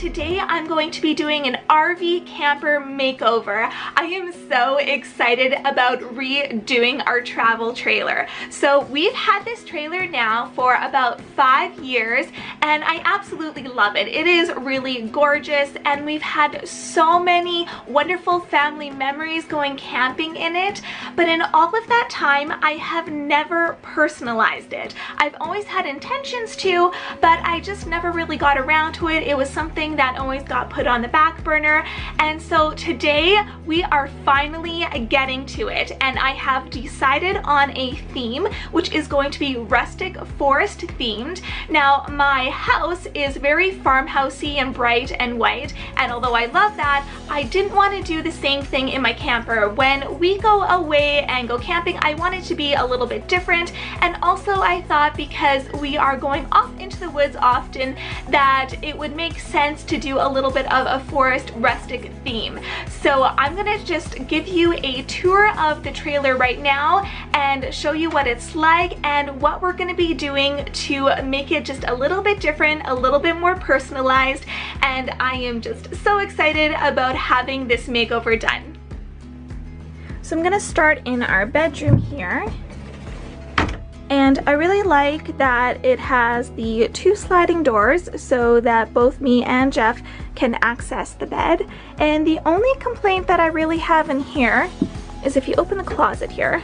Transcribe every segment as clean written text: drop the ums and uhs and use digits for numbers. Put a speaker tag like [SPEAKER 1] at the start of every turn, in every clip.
[SPEAKER 1] today I'm going to be doing an RV camper makeover. I am so excited about redoing our travel trailer. So we've had this trailer now for about 5 years and I absolutely love it. It is really gorgeous and we've had so many wonderful family memories going camping in it, but in all of that time I have never personalized it. I've always had intentions to, but I just never really got around to it. It was something that always got put on the back burner, and so today we are finally getting to it, and I have decided on a theme which is going to be rustic forest themed. Now my house is very farmhousey and bright and white, and although I love that, I didn't want to do the same thing in my camper. When we go away and go camping, I want it to be a little bit different, and also I thought because we are going off into the woods often that it would make sense to do a little bit of a forest rustic theme. So I'm gonna just give you a tour of the trailer right now and show you what it's like and what we're gonna be doing to make it just a little bit different, a little bit more personalized, and I am just so excited about having this makeover done. So I'm gonna start in our bedroom here. And I really like that it has the 2 sliding doors so that both me and Jeff can access the bed. And the only complaint that I really have in here is if you open the closet here,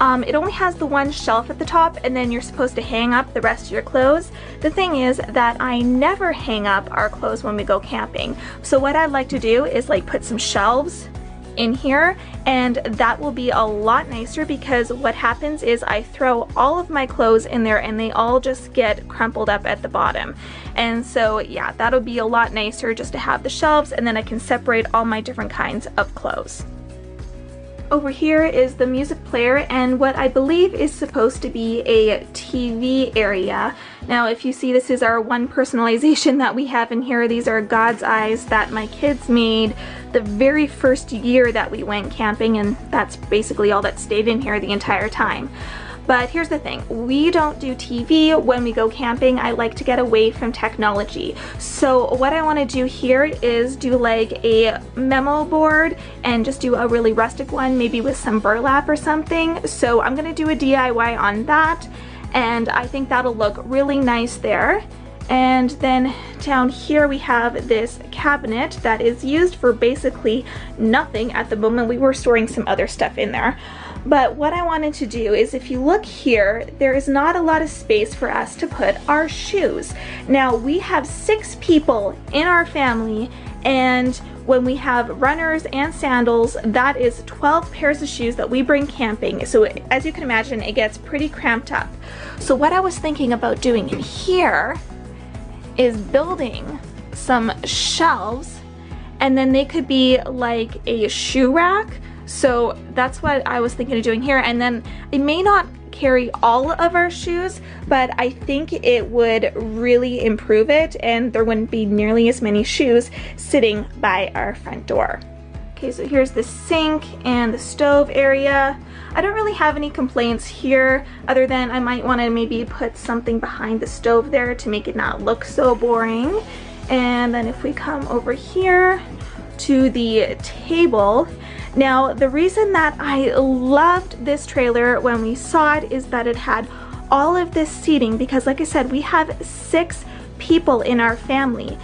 [SPEAKER 1] it only has the 1 shelf at the top and then you're supposed to hang up the rest of your clothes. The thing is that I never hang up our clothes when we go camping. So what I'd like to do is like put some shelves in here, and that will be a lot nicer because what happens is I throw all of my clothes in there and they all just get crumpled up at the bottom. And so yeah, that'll be a lot nicer just to have the shelves, and then I can separate all my different kinds of clothes. Over here is the music player and what I believe is supposed to be a TV area. Now if you see, this is our one personalization that we have in here. These are God's eyes that my kids made the very first year that we went camping, and that's basically all that stayed in here the entire time. But here's the thing, we don't do TV when we go camping. I like to get away from technology. So what I want to do here is do like a memo board and just do a really rustic one, maybe with some burlap or something. So I'm going to do a DIY on that, and I think that'll look really nice there. And then down here we have this cabinet that is used for basically nothing at the moment. We were storing some other stuff in there. But what I wanted to do is, if you look here, there is not a lot of space for us to put our shoes. Now we have 6 people in our family, and when we have runners and sandals, that is 12 pairs of shoes that we bring camping. So as you can imagine, it gets pretty cramped up. So what I was thinking about doing in here is building some shelves, and then they could be like a shoe rack. So that's what I was thinking of doing here, and then it may not carry all of our shoes, but I think it would really improve it and there wouldn't be nearly as many shoes sitting by our front door. Okay, so here's the sink and the stove area. I don't really have any complaints here other than I might want to maybe put something behind the stove there to make it not look so boring. And then if we come over here to the table, now the reason that I loved this trailer when we saw it is that it had all of this seating, because like I said, we have 6 people in our family.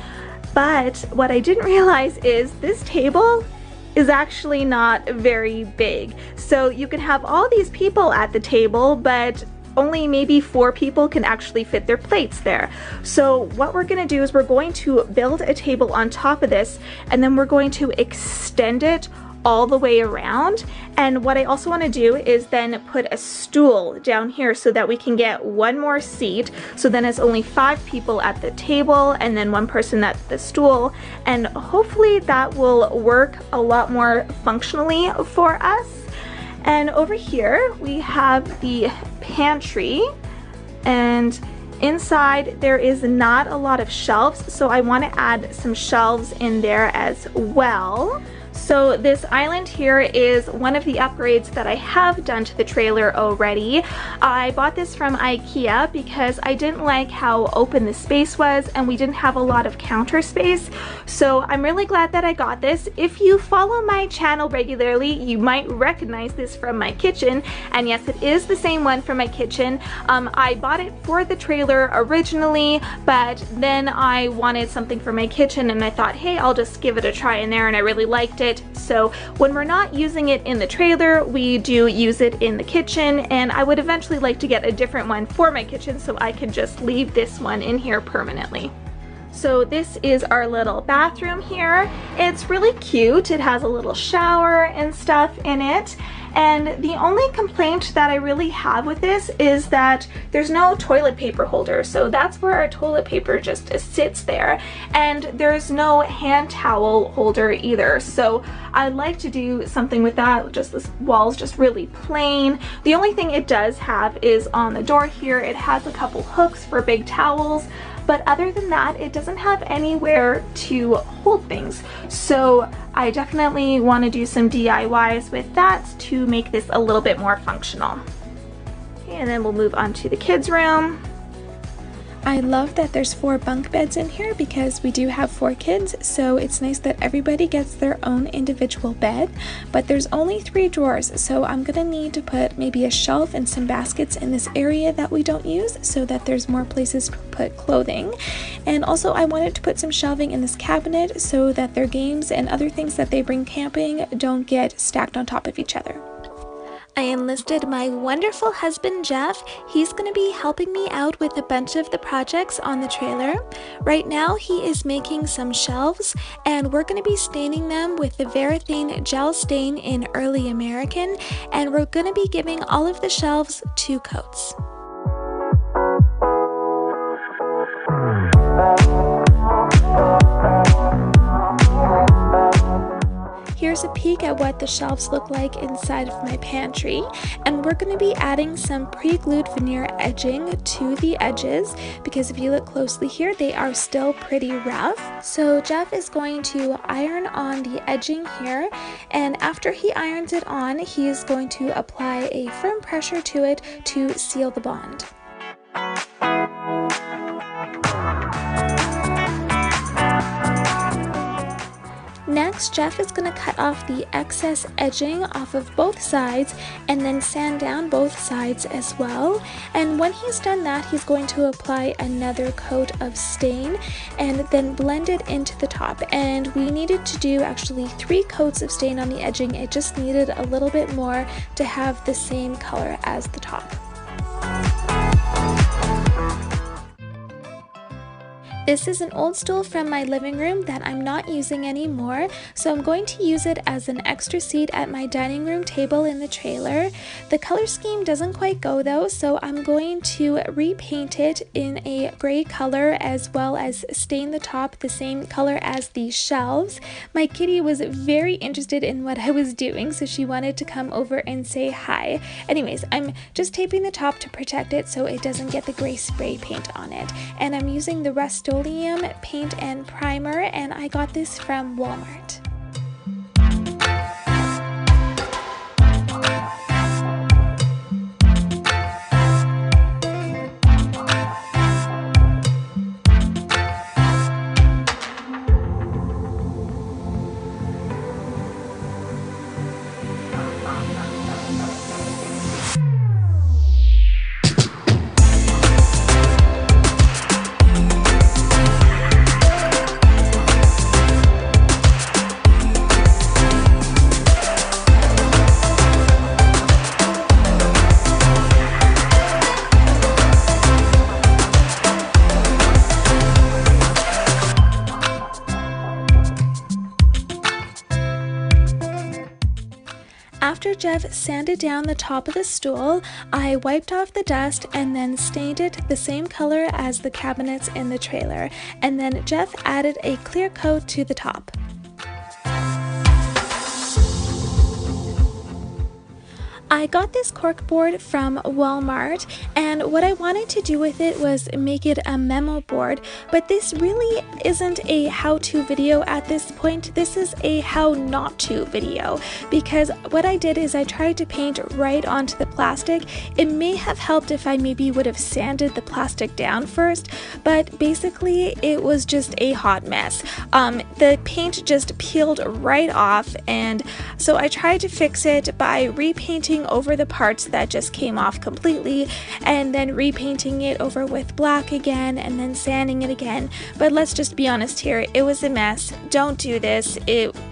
[SPEAKER 1] But what I didn't realize is this table is actually not very big. So you can have all these people at the table, but only maybe 4 people can actually fit their plates there. So what we're gonna do is we're going to build a table on top of this, and then we're going to extend it all the way around. And what I also want to do is then put a stool down here so that we can get 1 more seat, so then it's only 5 people at the table and then 1 person at the stool, and hopefully that will work a lot more functionally for us. And over here we have the pantry, and inside there is not a lot of shelves, so I want to add some shelves in there as well. So this island here is one of the upgrades that I have done to the trailer already. I bought this from IKEA because I didn't like how open the space was and we didn't have a lot of counter space. So I'm really glad that I got this. If you follow my channel regularly, you might recognize this from my kitchen. And yes, it is the same one from my kitchen. I bought it for the trailer originally, but then I wanted something for my kitchen and I thought, hey, I'll just give it a try in there, and I really liked it. So when we're not using it in the trailer, we do use it in the kitchen, and I would eventually like to get a different one for my kitchen so I can just leave this one in here permanently. So this is our little bathroom here. It's really cute. It has a little shower and stuff in it. And the only complaint that I really have with this is that there's no toilet paper holder. So that's where our toilet paper just sits there. And there's no hand towel holder either. So I'd like to do something with that. Just this wall's just really plain. The only thing it does have is on the door here, it has a couple hooks for big towels. But other than that, it doesn't have anywhere to hold things. So I definitely want to do some DIYs with that to make this a little bit more functional. Okay, and then we'll move on to the kids' room. I love that there's 4 bunk beds in here because we do have 4 kids, so it's nice that everybody gets their own individual bed. But there's only 3 drawers, so I'm gonna need to put maybe a shelf and some baskets in this area that we don't use so that there's more places to put clothing. And also I wanted to put some shelving in this cabinet so that their games and other things that they bring camping don't get stacked on top of each other. I enlisted my wonderful husband Jeff. He's going to be helping me out with a bunch of the projects on the trailer. Right now he is making some shelves, and we're going to be staining them with the Varathane gel stain in Early American, and we're going to be giving all of the shelves 2 coats. Here's a peek at what the shelves look like inside of my pantry, and we're going to be adding some pre-glued veneer edging to the edges because if you look closely here, they are still pretty rough. So Jeff is going to iron on the edging here, and after he irons it on, he is going to apply a firm pressure to it to seal the bond. Next, Jeff is going to cut off the excess edging off of both sides and then sand down both sides as well. And when he's done that, he's going to apply another coat of stain and then blend it into the top. And we needed to do actually 3 coats of stain on the edging. It just needed a little bit more to have the same color as the top. This is an old stool from my living room that I'm not using anymore, so I'm going to use it as an extra seat at my dining room table in the trailer. The color scheme doesn't quite go though, so I'm going to repaint it in a gray color as well as stain the top the same color as the shelves. My kitty was very interested in what I was doing, so she wanted to come over and say hi. Anyways, I'm just taping the top to protect it so it doesn't get the gray spray paint on it. And I'm using the Rust-Oleum paint and primer, and I got this from Walmart. After Jeff sanded down the top of the stool, I wiped off the dust and then stained it the same color as the cabinets in the trailer, and then Jeff added a clear coat to the top. I got this cork board from Walmart, and what I wanted to do with it was make it a memo board, but this really isn't a how-to video at this point. This is a how not to video, because what I did is I tried to paint right onto the plastic. It may have helped if I maybe would have sanded the plastic down first, but basically it was just a hot mess. The paint just peeled right off, and so I tried to fix it by repainting over the parts that just came off completely, and then repainting it over with black again, and then sanding it again. But let's just be honest here, it was a mess. Don't do this.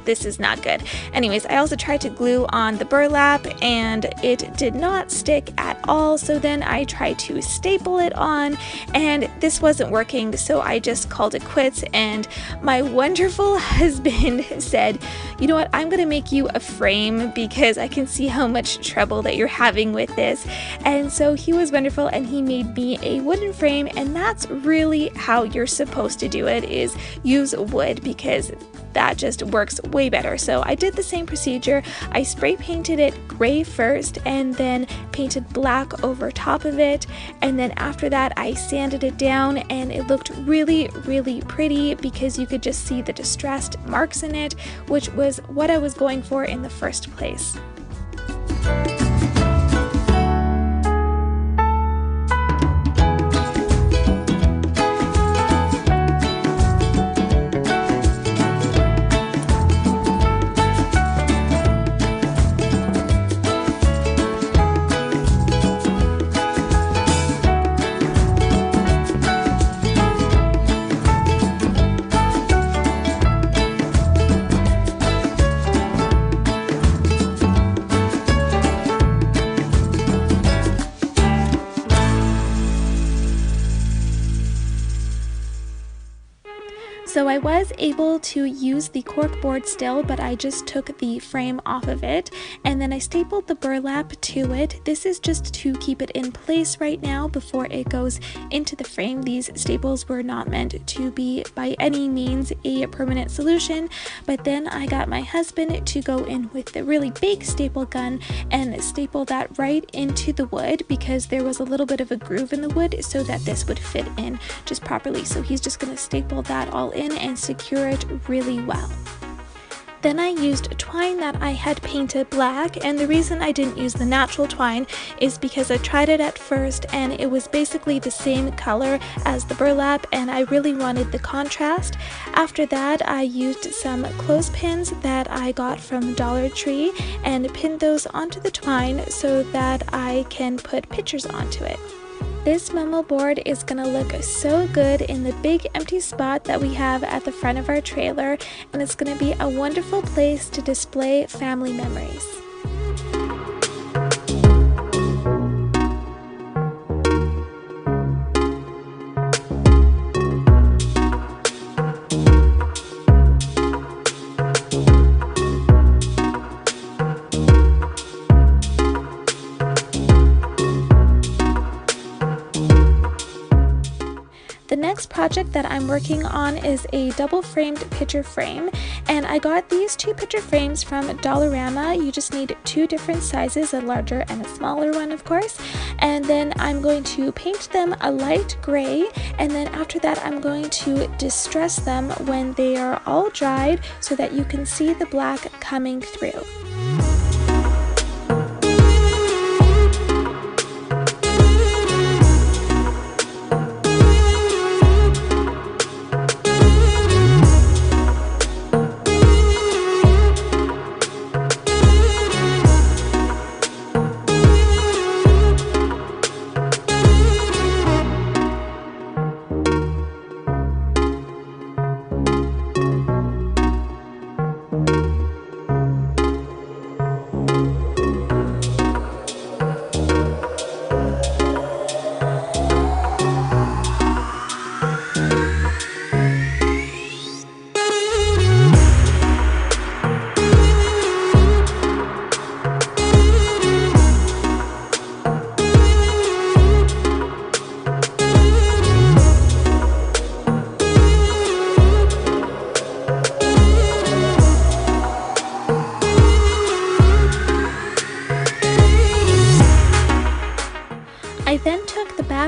[SPEAKER 1] This is not good. Anyways, I also tried to glue on the burlap, and it did not stick at all, so then I tried to staple it on, and this wasn't working, so I just called it quits. And my wonderful husband said, you know what, I'm gonna make you a frame because I can see how much trouble that you're having with this. And so he was wonderful, and he made me a wooden frame, and that's really how you're supposed to do it, is use wood, because that just works way better. So I did the same procedure. I spray painted it gray first, and then painted black over top of it, and then after that I sanded it down, and it looked really, really pretty because you could just see the distressed marks in it, which was what I was going for in the first place. So I was able to use the cork board still, but I just took the frame off of it, and then I stapled the burlap to it. This is just to keep it in place right now before it goes into the frame. These staples were not meant to be by any means a permanent solution, but then I got my husband to go in with the really big staple gun and staple that right into the wood, because there was a little bit of a groove in the wood so that this would fit in just properly. So he's just going to staple that all in and secure it really well. Then I used twine that I had painted black, and the reason I didn't use the natural twine is because I tried it at first and it was basically the same color as the burlap, and I really wanted the contrast. After that, I used some clothespins that I got from Dollar Tree and pinned those onto the twine so that I can put pictures onto it. This memo board is going to look so good in the big empty spot that we have at the front of our trailer, and it's going to be a wonderful place to display family memories. The next project that I'm working on is a double framed picture frame, and I got these two picture frames from Dollarama. You just need two different sizes, a larger and a smaller one, of course, and then I'm going to paint them a light gray, and then after that I'm going to distress them when they are all dried so that you can see the black coming through.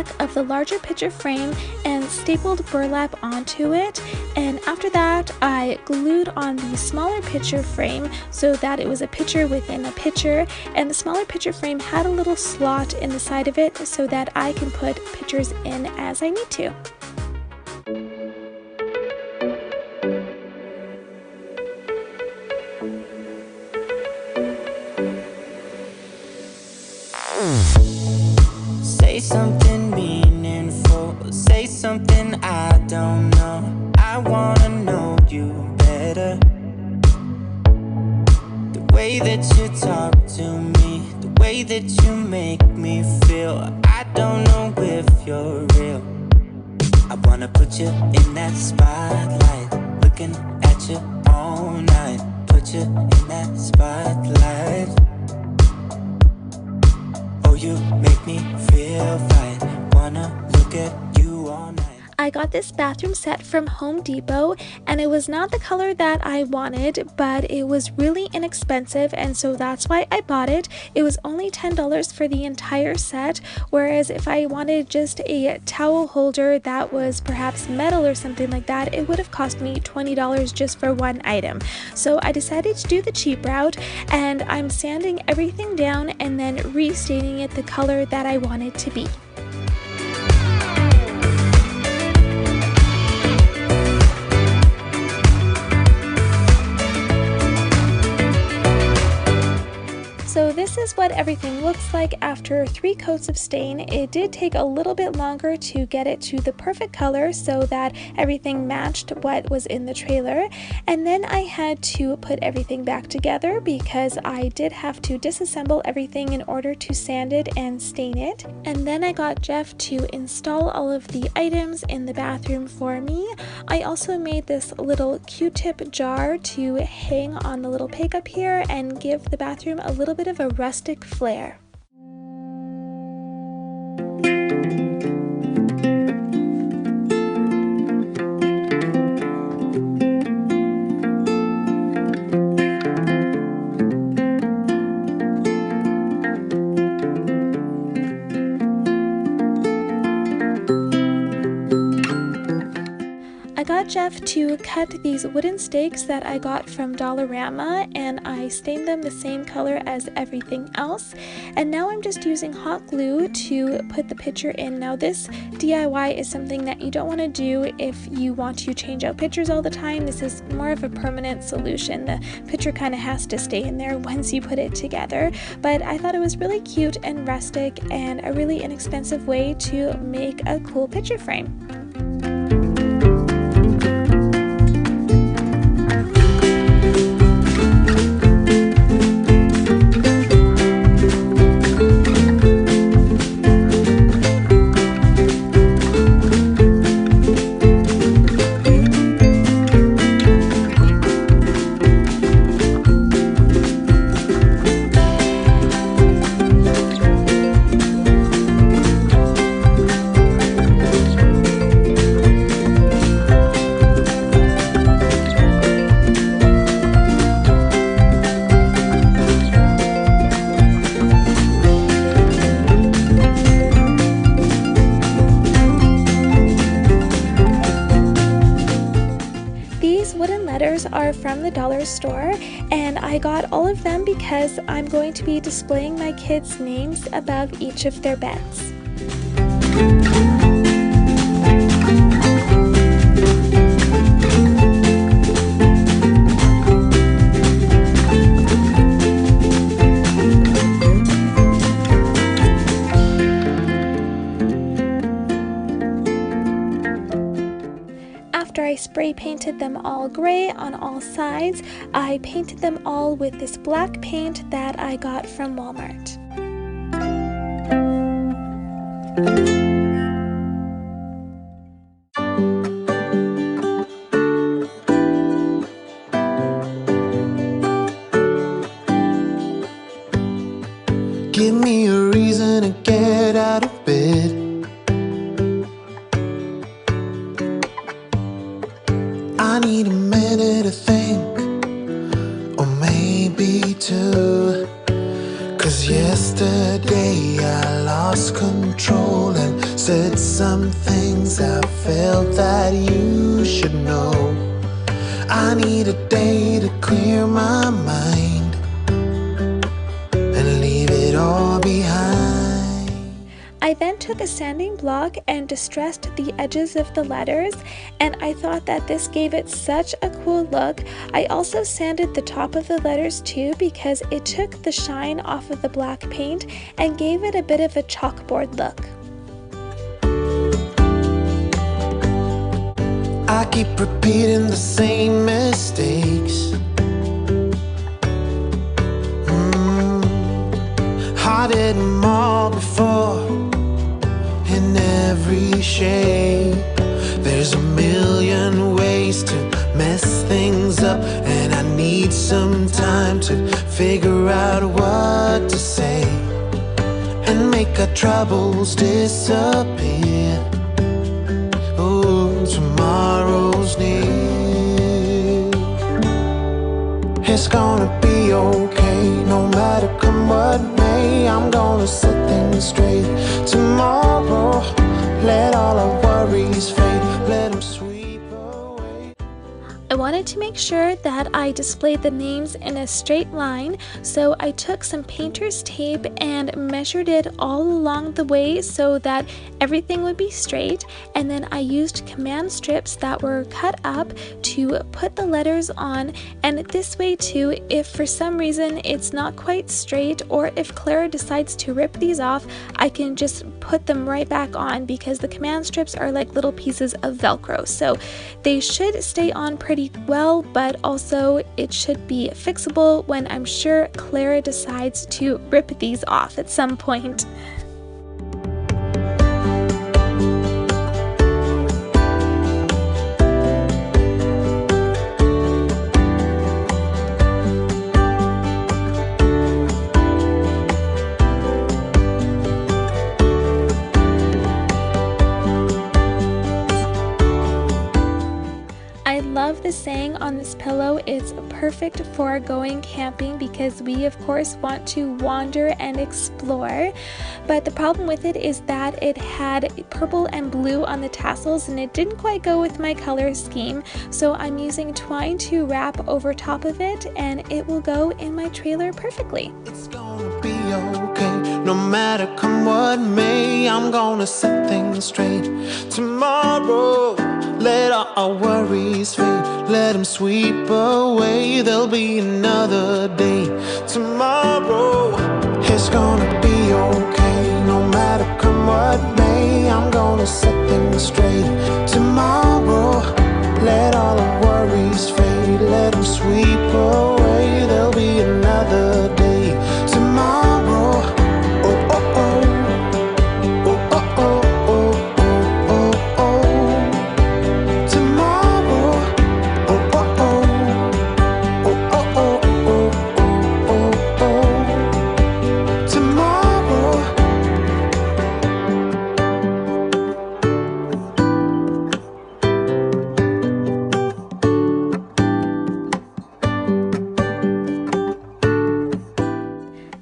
[SPEAKER 1] back of the larger picture frame and stapled burlap onto it, and after that I glued on the smaller picture frame so that it was a picture within a picture, and the smaller picture frame had a little slot in the side of it so that I can put pictures in as I need to.
[SPEAKER 2] Say something meaningful, say something I don't know. I wanna know you better. The way that you talk to me, the way that you make me feel, I don't know if you're real. I wanna put you in that spotlight, looking at you all night. Put you in that spotlight. You make me feel fine. Wanna look at you all night.
[SPEAKER 1] I got this bathroom set from Home Depot, and it was not the color that I wanted, but it was really inexpensive, and so that's why I bought it. It was only $10 for the entire set, whereas if I wanted just a towel holder that was perhaps metal or something like that, it would have cost me $20 just for one item. So I decided to do the cheap route, and I'm sanding everything down and then restaining it the color that I want it to be. So this is what everything looks like after 3 coats of stain. It did take a little bit longer to get it to the perfect color so that everything matched what was in the trailer. And then I had to put everything back together because I did have to disassemble everything in order to sand it and stain it. And then I got Jeff to install all of the items in the bathroom for me. I also made this little Q-tip jar to hang on the little peg up here and give the bathroom a little bit of a rustic flair. I got Jeff to cut these wooden stakes that I got from Dollarama, and I stained them the same color as everything else. And now I'm just using hot glue to put the picture in. Now this DIY is something that you don't want to do if you want to change out pictures all the time. This is more of a permanent solution. The picture kind of has to stay in there once you put it together. But I thought it was really cute and rustic and a really inexpensive way to make a cool picture frame. Are from the dollar store, and I got all of them because I'm going to be displaying my kids' names above each of their beds. I spray painted them all gray on all sides. I painted them all with this black paint that I got from Walmart.
[SPEAKER 3] Give me a reason to get out of bed. I need a minute to think, or maybe two, 'cause 'Cause yesterday I lost control and said some things I felt that you should know. I need a day to clear my mind and leave it all behind.
[SPEAKER 1] I then took a sanding block and distressed the edges of the letters, and I thought that this gave it such a cool look. I also sanded the top of the letters too because it took the shine off of the black paint and gave it a bit of a chalkboard look.
[SPEAKER 3] I keep repeating the same mistakes. I did them all before, in every shape. There's a million ways to mess things up, and I need some time to figure out what to say and make our troubles disappear. Oh, tomorrow's near. It's gonna be okay, no matter come what may. I'm gonna set things straight tomorrow. Let all our worries fade, let them sweep away.
[SPEAKER 1] I wanted to make sure that I displayed the names in a straight line, so I took some painter's tape and measured it all along the way so that everything would be straight, and then I used command strips that were cut up to put the letters on. And this way too, if for some reason it's not quite straight, or if Clara decides to rip these off, I can just put them right back on because the command strips are like little pieces of Velcro, so they should stay on pretty well, but also it should be fixable when I'm sure Clara decides to rip these off at some point. I love the saying on this pillow, it's perfect for going camping because we of course want to wander and explore, but the problem with it is that it had purple and blue on the tassels and it didn't quite go with my color scheme, so I'm using twine to wrap over top of it and it will go in my trailer perfectly.
[SPEAKER 3] It's gonna be okay, no matter come what may. I'm gonna set things straight tomorrow. Let all our worries fade, let them sweep away. There'll be another day tomorrow. It's gonna be okay, no matter come what may. I'm gonna set things straight tomorrow. Let all our worries fade, let them sweep away. There'll be another day tomorrow. Oh, oh, oh. Oh, oh, oh, oh, oh, oh, oh. Tomorrow. Oh, oh, oh. Oh, oh, oh, oh, oh, oh, oh. Tomorrow.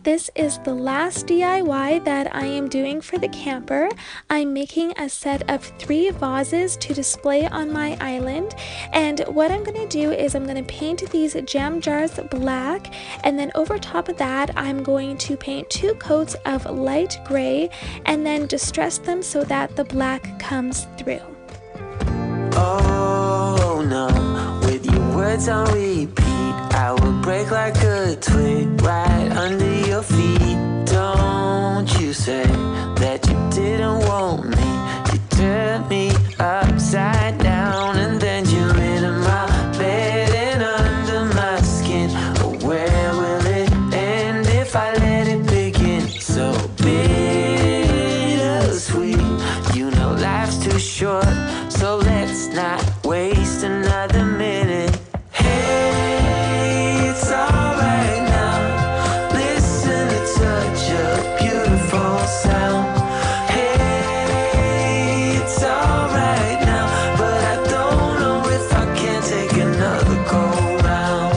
[SPEAKER 1] This is the last DIY that I am doing for the camper. I'm making a set of 3 vases to display on my island, and what I'm going to do is I'm going to paint these jam jars black, and then over top of that I'm going to paint 2 coats of light gray and then distress them so that the black comes through.
[SPEAKER 2] Oh no, with your words on repeat, I will break like a twig right under your feet. Don't you say that you didn't want me. You turned me upside down and then you into my bed and under my skin. Oh, where will it end if I let it begin? So bittersweet, you know life's too short, so let's not waste another minute. Hey, it's alright now. Listen to such a beautiful sound. Hey, it's alright now, but I don't know if I can take another go round.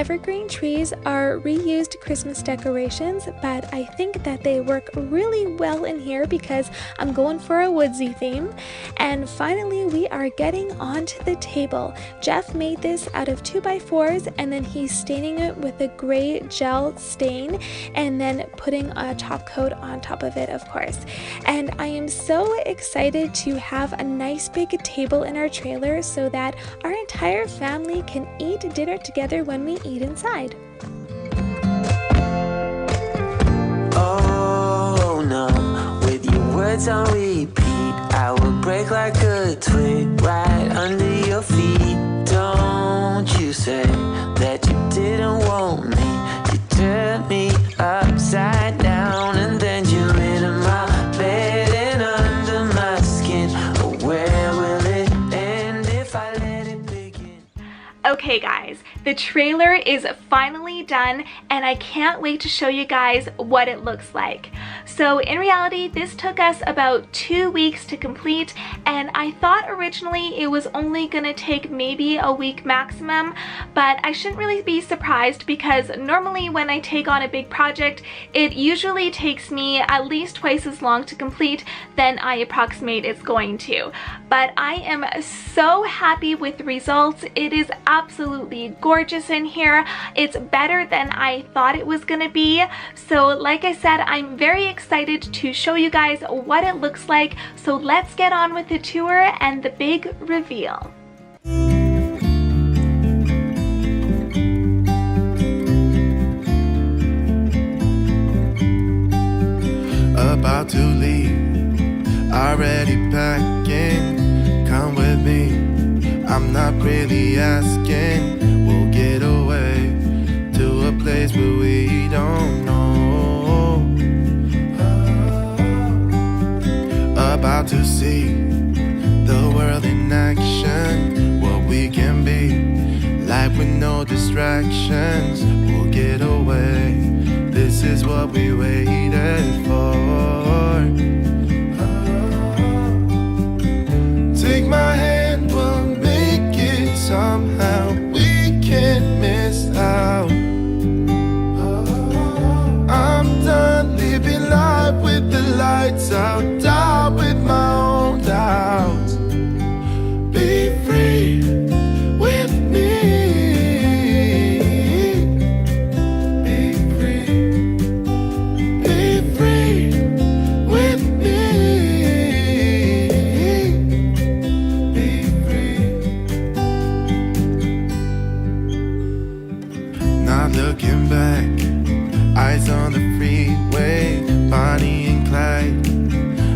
[SPEAKER 4] evergreen trees are reused Christmas decorations, but I think that they work really well in here because I'm going for a woodsy theme. And finally, we are getting onto the table. Jeff made this out of 2x4s, and then he's staining it with a gray gel stain and then putting a top coat on top of it, of course. And I am so excited to have a nice big table in our trailer so that our entire family can eat dinner together when we eat inside.
[SPEAKER 2] Oh no, with your words on repeat, I will break like a twig right under your feet. Don't you say that you didn't want me. You turned me upside down and then you're into my bed and under my skin. Oh, where will it end if I let it begin?
[SPEAKER 1] Okay guys, the trailer is finally done and I can't wait to show you guys what it looks like. So in reality, this took us about 2 weeks to complete, and I thought originally it was only gonna take maybe a week maximum, but I shouldn't really be surprised because normally when I take on a big project, it usually takes me at least twice as long to complete than I approximate it's going to. But I am so happy with the results. It is absolutely gorgeous in here. It's better than I thought it was gonna be. So like I said, I'm very excited to show you guys what it looks like. So let's get on with the tour and the big reveal.
[SPEAKER 3] About to leave, already packing. Come with me, I'm not really asking. We'll get away to a place where we don't know. About to see the world in action, what we can be, life with no distractions. We'll get away, this is what we waited for. Take my hand, we'll make it somehow. We can't miss out. I'm done living life with the lights out, die with my own doubts. Be free with me. Be free. Be free with me. Be free. Not looking back, eyes on the freeway, Bonnie and Clyde,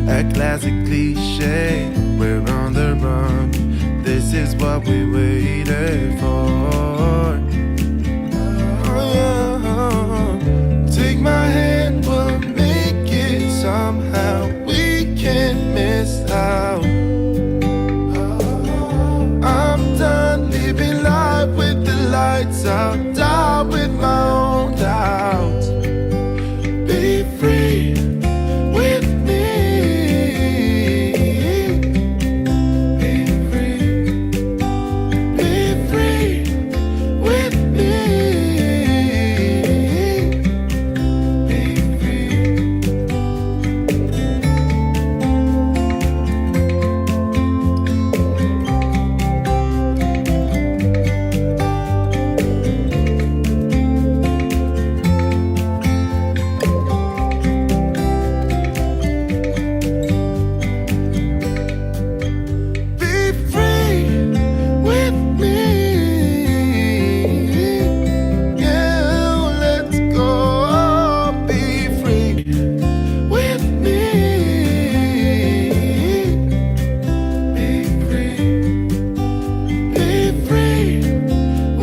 [SPEAKER 3] a classic cliche. We're on the run, this is what we waited for. Oh, yeah. Take my hand, we'll make it somehow. We can't miss out. I'm done living life with the lights out, die with my own doubts. Be free with me. Be free. Be free with me. Be free. Be free with me. Yeah, let's go. Be free with me. Be free. Be free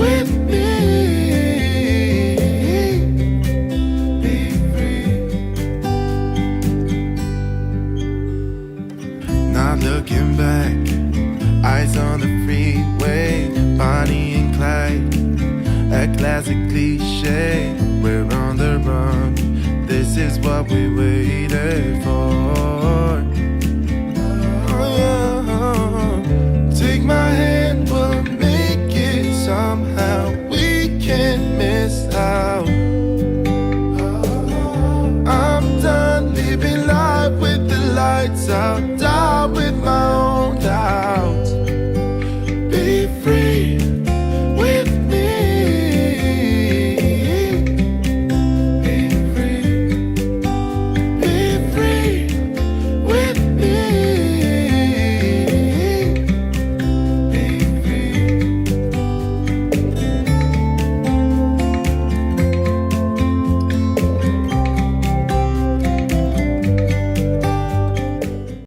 [SPEAKER 3] with me. Be free. Not looking back, eyes on the freeway, Bonnie and Clyde, a classic cliche.